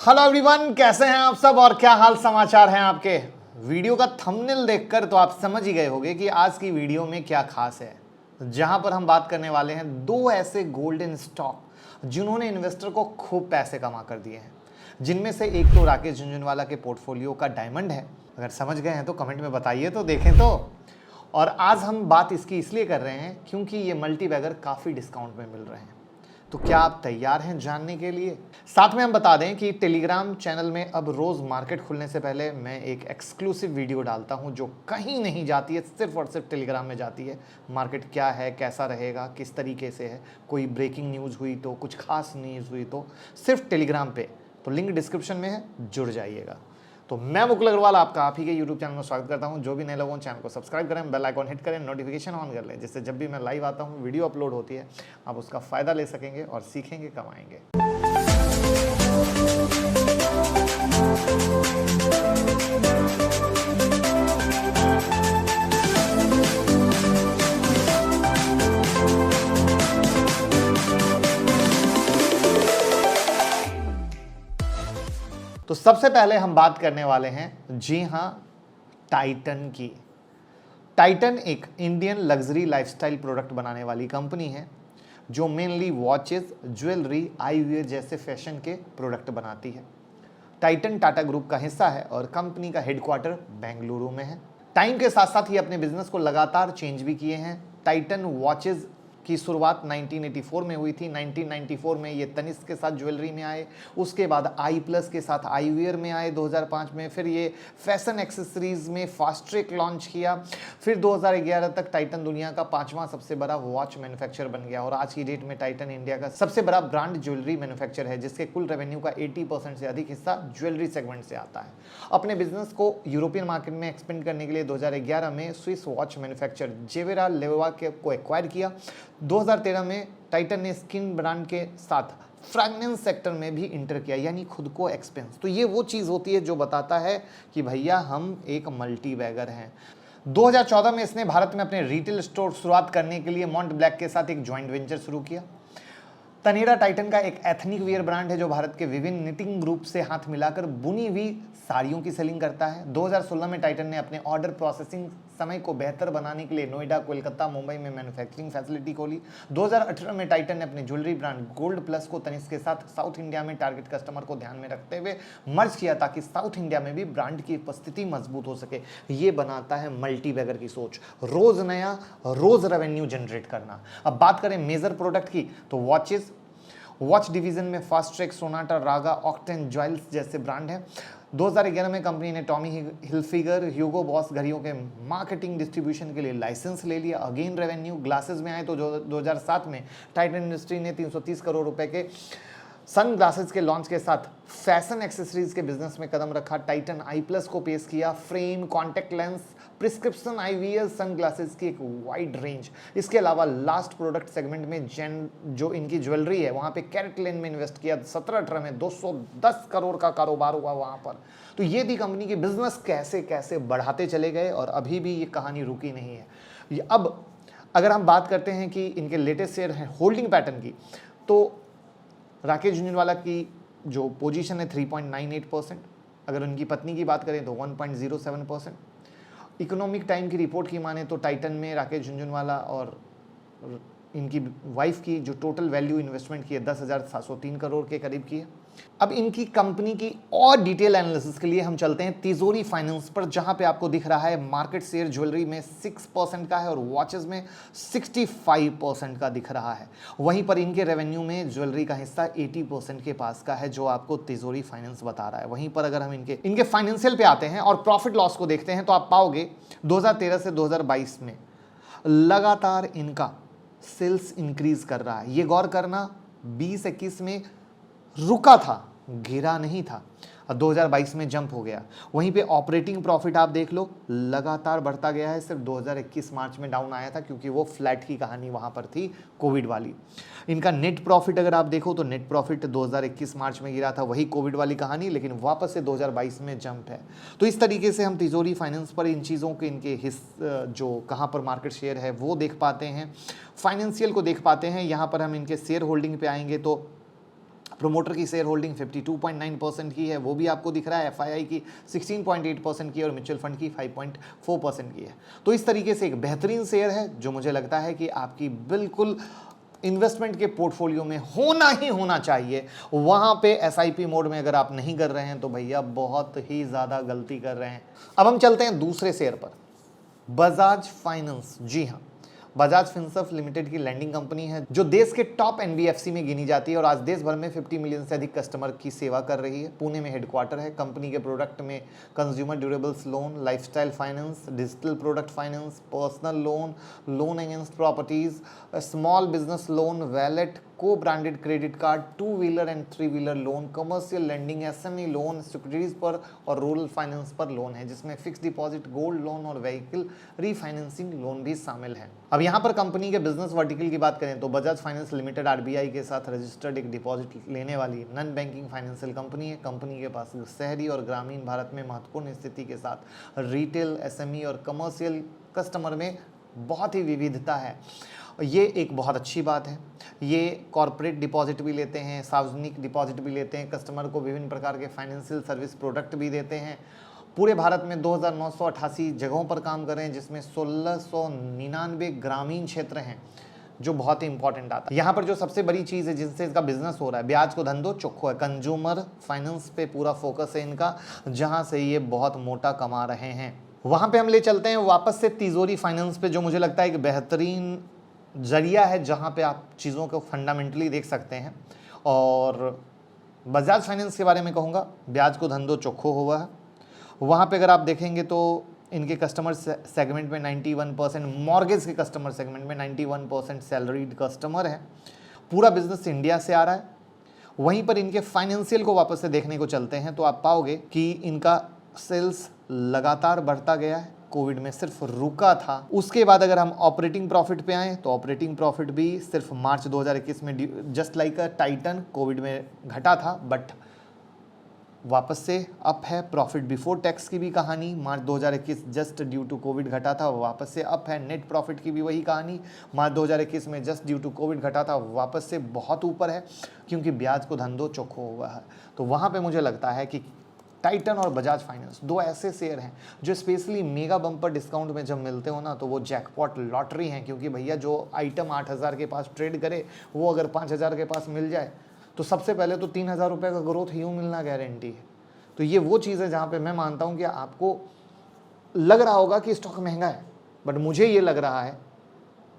Hello everyone, कैसे हैं आप सब और क्या हाल समाचार हैं आपके। वीडियो का थंबनेल देखकर तो आप समझ ही गए होंगे कि आज की वीडियो में क्या खास है। जहां पर हम बात करने वाले हैं दो ऐसे गोल्डन स्टॉक जिन्होंने इन्वेस्टर को खूब पैसे कमा कर दिए हैं, जिनमें से एक तो राकेश झुनझुनवाला के पोर्टफोलियो का डायमंड है। अगर समझ गए हैं तो कमेंट में बताइए तो देखें तो। और आज हम बात इसकी इसलिए कर रहे हैं क्योंकि ये मल्टी बैगर काफ़ी डिस्काउंट में मिल रहे हैं। तो क्या आप तैयार हैं जानने के लिए? साथ में हम बता दें कि टेलीग्राम चैनल में अब रोज मार्केट खुलने से पहले मैं एक एक्सक्लूसिव वीडियो डालता हूं जो कहीं नहीं जाती है, सिर्फ और सिर्फ टेलीग्राम में जाती है। मार्केट क्या है, कैसा रहेगा, किस तरीके से है, कोई ब्रेकिंग न्यूज़ हुई तो, कुछ खास न्यूज़ हुई तो, सिर्फ टेलीग्राम पे। तो लिंक डिस्क्रिप्शन में है, जुड़ जाइएगा। तो मैं मुकुल अग्रवाल आपका आप ही के YouTube चैनल में स्वागत करता हूं। जो भी नए लोगों चैनल को सब्सक्राइब करें, बेल आइकॉन हिट करें, नोटिफिकेशन ऑन कर लें, जिससे जब भी मैं लाइव आता हूं, वीडियो अपलोड होती है, आप उसका फ़ायदा ले सकेंगे और सीखेंगे, कमाएंगे। तो सबसे पहले हम बात करने वाले हैं, जी हां, टाइटन की। टाइटन एक इंडियन लग्जरी लाइफस्टाइल प्रोडक्ट बनाने वाली कंपनी है जो मेनली वॉचेस, ज्वेलरी, आईवेयर जैसे फैशन के प्रोडक्ट बनाती है। टाइटन टाटा ग्रुप का हिस्सा है और कंपनी का हेडक्वार्टर बेंगलुरु में है। टाइम के साथ साथ ही अपने बिजनेस को लगातार चेंज भी किए हैं। टाइटन वॉचेस की शुरुआत 1984 में हुई थी। 1994 में ये तनिष्क के साथ ज्वेलरी में आए, उसके बाद आई प्लस के साथ आईवेयर में आए 2005 में, फिर ये फैशन एक्सेसरीज में फास्ट ट्रैक लॉन्च किया, फिर 2011 तक टाइटन दुनिया का 5वां सबसे बड़ा वॉच मैन्युफैक्चरर बन गया और आज की डेट में टाइटन इंडिया का सबसे बड़ा ब्रांड ज्वेलरी मैन्युफैक्चरर है, जिसके कुल रेवेन्यू का 80% से अधिक हिस्सा ज्वेलरी सेगमेंट से आता है। अपने बिजनेस को यूरोपियन मार्केट में एक्सपेंड करने के लिए 2011 में स्विस वॉच मैन्युफैक्चरर जेवेरा लेवा को एक्वायर किया। 2013 में टाइटन ने स्किन ब्रांड के साथ फ्रैग्रेंस सेक्टर में भी इंटर किया, यानी खुद को एक्सपेंस। तो ये वो चीज़ होती है जो बताता है कि भैया हम एक मल्टी बैगर हैं। 2014 में इसने भारत में अपने रिटेल स्टोर शुरुआत करने के लिए मॉन्ट ब्लैक के साथ एक जॉइंट वेंचर शुरू किया। तनेरा टाइटन का एक एथनिक वियर ब्रांड है जो भारत के विभिन्न निटिंग ग्रुप से हाथ मिलाकर बुनी हुई साड़ियों की सेलिंग करता है। 2016 में टाइटन ने अपने ऑर्डर प्रोसेसिंग समय को बेहतर बनाने के लिए नोएडा, कोलकाता, मुंबई में मैन्युफैक्चरिंग फैसिलिटी खोली। 2018 में टाइटन ने अपने ज्वेलरी ब्रांड गोल्ड प्लस को तनिष्क के साथ साउथ इंडिया में टारगेट कस्टमर को ध्यान में रखते हुए मर्ज किया ताकि साउथ इंडिया में भी ब्रांड की उपस्थिति मजबूत हो सके। ये बनाता है मल्टी बैगर की सोच, रोज नया, रोज रेवेन्यू जनरेट करना। अब बात करें मेजर प्रोडक्ट की तो वॉच डिवीजन में फास्ट ट्रैक, सोनाटा, रागा, ऑक्टेन, ज्वेल्स जैसे ब्रांड हैं। 2011 में कंपनी ने टॉमी हिल्फिगर, ह्यूगो बॉस घड़ियों के मार्केटिंग डिस्ट्रीब्यूशन के लिए लाइसेंस ले लिया। अगेन रेवेन्यू ग्लासेस में आए तो 2007 में टाइटन इंडस्ट्री ने 330 करोड़ रुपए के सन ग्लासेस के लॉन्च के साथ फैशन एक्सेसरीज के बिजनेस में कदम रखा। टाइटन आई प्लस को पेश किया, फ्रेम, कॉन्टैक्ट लेंस, प्रिस्क्रिप्शन आईवीएल सन ग्लासेस की एक वाइड रेंज। इसके अलावा लास्ट प्रोडक्ट सेगमेंट में जो इनकी ज्वेलरी है वहाँ पे कैरेट लेन में इन्वेस्ट किया। 17-18 में 210 करोड़ का कारोबार हुआ वहाँ पर। तो ये थी कंपनी की बिजनेस कैसे कैसे बढ़ाते चले गए और अभी भी ये कहानी रुकी नहीं है। अब अगर हम बात करते हैं कि इनके लेटेस्ट शेयर हैं होल्डिंग पैटर्न की, तो राकेश झुनझुनवाला की जो पोजीशन है 3.98%, अगर उनकी पत्नी की बात करें तो 1.07%। इकोनॉमिक टाइम की रिपोर्ट की माने तो टाइटन में राकेश झुनझुनवाला और इनकी वाइफ की जो टोटल वैल्यू इन्वेस्टमेंट की है 10,703 करोड़ के करीब की है। अब इनकी कंपनी की और डिटेल एनालिसिस के लिए हम चलते हैं तिजोरी फाइनेंस पर, जहां पे आपको दिख रहा है मार्केट शेयर ज्वेलरी में 6% का है और वॉचेस में 65% का दिख रहा है। वहीं पर इनके रेवेन्यू में ज्वेलरी का हिस्सा 80% के पास का है, जो आपको तिजोरी फाइनेंस बता रहा है। वहीं पर अगर हम इनके फाइनेंशियल पे आते हैं और प्रॉफिट लॉस को देखते हैं तो आप पाओगे 2013 से 2022 में लगातार इनका सेल्स इंक्रीज कर रहा है। ये गौर करना 2021 में रुका था, गिरा नहीं था, 2022 में जंप हो गया। वहीं पे ऑपरेटिंग प्रॉफिट आप देख लो लगातार बढ़ता गया है। सिर्फ 2021 मार्च में डाउन आया था क्योंकि वो फ्लैट की कहानी वहां पर थी, कोविड वाली। इनका नेट प्रॉफिट अगर आप देखो तो नेट प्रॉफिट 2021 मार्च में गिरा था, वही कोविड वाली कहानी, लेकिन वापस से 2022 में जंप है। तो इस तरीके से हम तिजोरी फाइनेंस पर इन चीज़ों के इनके जो कहाँ पर मार्केट शेयर है वो देख पाते हैं, फाइनेंशियल को देख पाते हैं। यहाँ पर हम इनके शेयर होल्डिंग पे आएंगे तो प्रोमोटर की शेयर होल्डिंग 52.9% की है, वो भी आपको दिख रहा है। एफआईआई की 16.8% की है और म्यूचुअल फंड की 5.4% की है। तो इस तरीके से एक बेहतरीन शेयर है जो मुझे लगता है कि आपकी बिल्कुल इन्वेस्टमेंट के पोर्टफोलियो में होना ही होना चाहिए। वहां पे एसआईपी मोड में अगर आप नहीं कर रहे हैं तो भैया बहुत ही ज़्यादा गलती कर रहे हैं। अब हम चलते हैं दूसरे शेयर पर, बजाज फाइनेंस। जी हाँ, बजाज फिनसर्व लिमिटेड की लैंडिंग कंपनी है जो देश के टॉप एनबीएफसी में गिनी जाती है और आज देश भर में 50 मिलियन से अधिक कस्टमर की सेवा कर रही है। पुणे में हेडक्वार्टर है। कंपनी के प्रोडक्ट में consumer durables loan, lifestyle finance, digital product finance, personal loan, loan against properties, small business loan, wallet, co branded credit card, 2 wheeler and 3 wheeler loan, commercial lending, SME loan, securities पर और rural finance पर loan है, जिसमें fix deposit, gold loan और vehicle refinancing loan भी शामिल है। अब यहाँ पर कंपनी के बिजनेस वर्टिकल की बात करें तो बजाज फाइनेंस लिमिटेड आरबीआई के साथ रजिस्टर्ड एक डिपॉजिट लेने वाली नॉन बैंकिंग फाइनेंशियल कंपनी है। कंपनी के पास शहरी और ग्रामीण भारत में महत्वपूर्ण स्थिति के साथ रिटेल, एसएमई और कमर्शियल कस्टमर में बहुत ही विविधता है। ये एक बहुत अच्छी बात है। ये कॉर्पोरेट डिपॉजिट भी लेते हैं, सार्वजनिक डिपॉजिट भी लेते हैं, कस्टमर को विभिन्न प्रकार के फाइनेंशियल सर्विस प्रोडक्ट भी देते हैं। पूरे भारत में 2988 जगहों पर काम कर रहे हैं, जिसमें 1699 ग्रामीण क्षेत्र हैं, जो बहुत ही इंपॉर्टेंट आता है। यहाँ पर जो सबसे बड़ी चीज़ है जिनसे इसका बिजनेस हो रहा है, ब्याज को धंधो चोखो है। कंज्यूमर फाइनेंस पे पूरा फोकस है इनका, जहाँ से ये बहुत मोटा कमा रहे हैं। वहाँ पे हम ले चलते हैं वापस से तिजोरी फाइनेंस पे, जो मुझे लगता है एक बेहतरीन जरिया है जहाँ पे आप चीज़ों को फंडामेंटली देख सकते हैं। और बजाज फाइनेंस के बारे में कहूँगा, ब्याज को धंधो चोखो हुआ है। वहाँ पे अगर आप देखेंगे तो इनके कस्टमर सेगमेंट में 91%, मॉर्गेज के कस्टमर सेगमेंट में 91% सैलरीड कस्टमर है। पूरा बिजनेस इंडिया से आ रहा है। वहीं पर इनके फाइनेंशियल को वापस से देखने को चलते हैं तो आप पाओगे कि इनका सेल्स लगातार बढ़ता गया है, कोविड में सिर्फ रुका था। उसके बाद अगर हम ऑपरेटिंग प्रॉफिट पे आए तो ऑपरेटिंग प्रॉफिट भी सिर्फ मार्च 2021 में जस्ट लाइक अ टाइटन कोविड में घटा था, बट वापस से अप है। प्रॉफिट बिफोर टैक्स की भी कहानी मार्च 2021 जस्ट ड्यू टू कोविड घटा था, वापस से अप है। नेट प्रॉफिट की भी वही कहानी, मार्च 2021 में जस्ट ड्यू टू कोविड घटा था, वापस से बहुत ऊपर है, क्योंकि ब्याज को धंधो चोखो हुआ है। तो वहाँ पे मुझे लगता है कि टाइटन और बजाज फाइनेंस दो ऐसे शेयर हैं जो स्पेशली मेगा बम्पर डिस्काउंट में जब मिलते हो ना तो वो जैकपॉट लॉटरी हैं। क्योंकि भैया जो आइटम 8000 के पास ट्रेड करे वो अगर 5000 के पास मिल जाए तो सबसे पहले तो 3000 रुपये का ग्रोथ यूँ मिलना गारंटी है। तो ये वो चीज़ है जहाँ पे मैं मानता हूँ कि आपको लग रहा होगा कि स्टॉक महंगा है, बट मुझे ये लग रहा है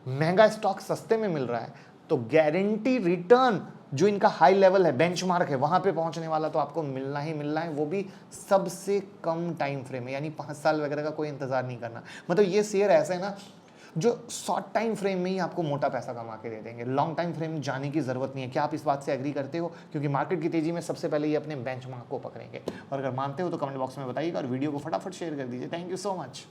महंगा स्टॉक सस्ते में मिल रहा है, तो गारंटी रिटर्न जो इनका हाई लेवल है, बेंचमार्क है, वहाँ पे पहुँचने वाला तो आपको मिलना ही मिलना है, वो भी सबसे कम टाइम फ्रेम में, यानी 5 साल वगैरह का कोई इंतजार नहीं करना। मतलब ये शेयर ऐसा है ना जो शॉर्ट टाइम फ्रेम में ही आपको मोटा पैसा कमा के दे देंगे, लॉन्ग टाइम फ्रेम में जाने की ज़रूरत नहीं है। क्या आप इस बात से एग्री करते हो? क्योंकि मार्केट की तेज़ी में सबसे पहले ये अपने बेंचमार्क को पकड़ेंगे। और अगर मानते हो तो कमेंट बॉक्स में बताइएगा और वीडियो को फटाफट शेयर कर दीजिए। Thank you so much.